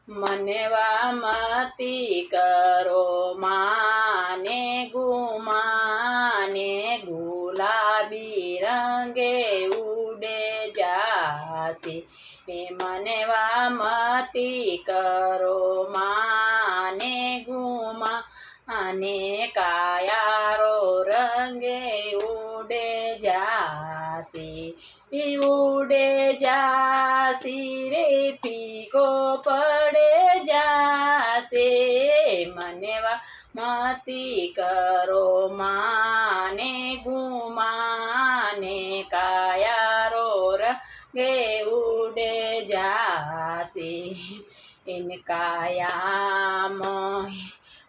मनवा मती करो माने गुमाने गुलाबी रंगे उड़े जासी। मनवा मती करो माने गुमाने कायारो रंगे उड़े जासी। उड़े जासी रे फीको पड़े जासे। मनवा मती करो माने गुमाने कायारो रंगे उड़े जासे। इन कायाम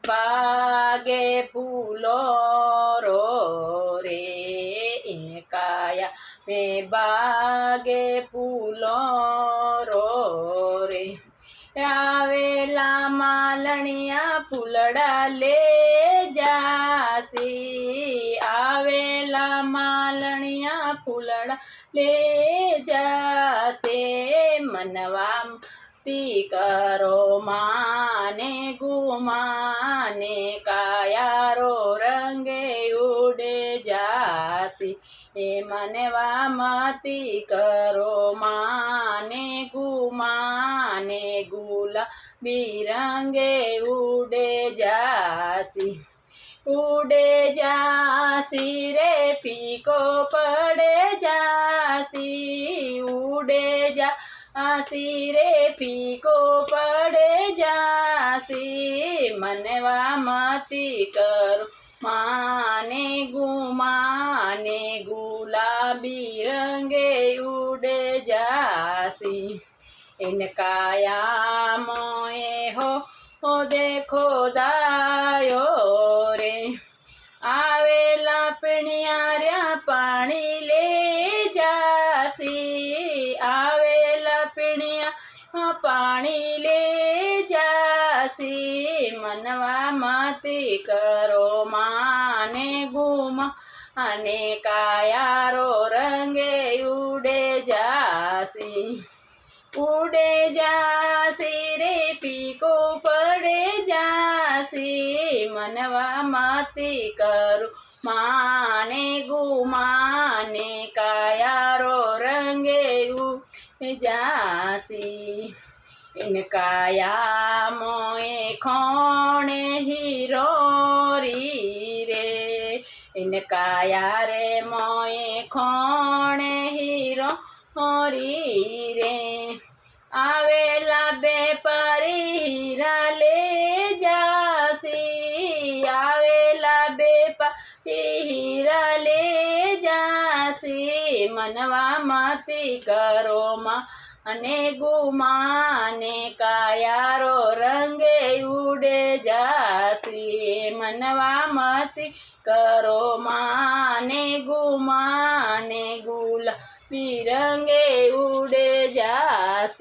बागे फूलो रो रे। इन काया में बागे फूलो रो रे। आवेला मालणिया फूलड़ा ले जासी। आवेला मालणिया फूलड़ा ले जासे। मनवा मती करो माने गुमाने कायारो रंगे उड़े जासी। मनवा मती करो माने गुमाने गुलाबी रंगे उड़े जासी। उड़े जासी रे फीको पड़े जासी। उड़े जासी रे फीको पड़े जासी। मनवा मती करो माने गुमाने गुलाबी रंगे उड़े जासी। इन कायाम हो देखो दायो रे। आवेला पिणियार्या पानी ले जासी। आवेला पिणिया पानी ले जासी। मनवा मती करो माने गुमाने कायारो रंगे उड़े जासी। उड़े जासी रे फीको पड़े जासी। मनवा मती करो माने गुमाने कायारो रंगे उड़े जासी। इन कायाम खोणे हीरोरी रे। इन काया रे मोए खोणे हीरोरी रे। आवेला बेपारी हीरा ले जासी। आवेला बेपारी हीरा ले जासी। मनवा मती करो माने गुमाने कायारो रंगे उड़े जासी। मनवा मती करो माने गुमाने गुलाबी रंगे उड़े जासी।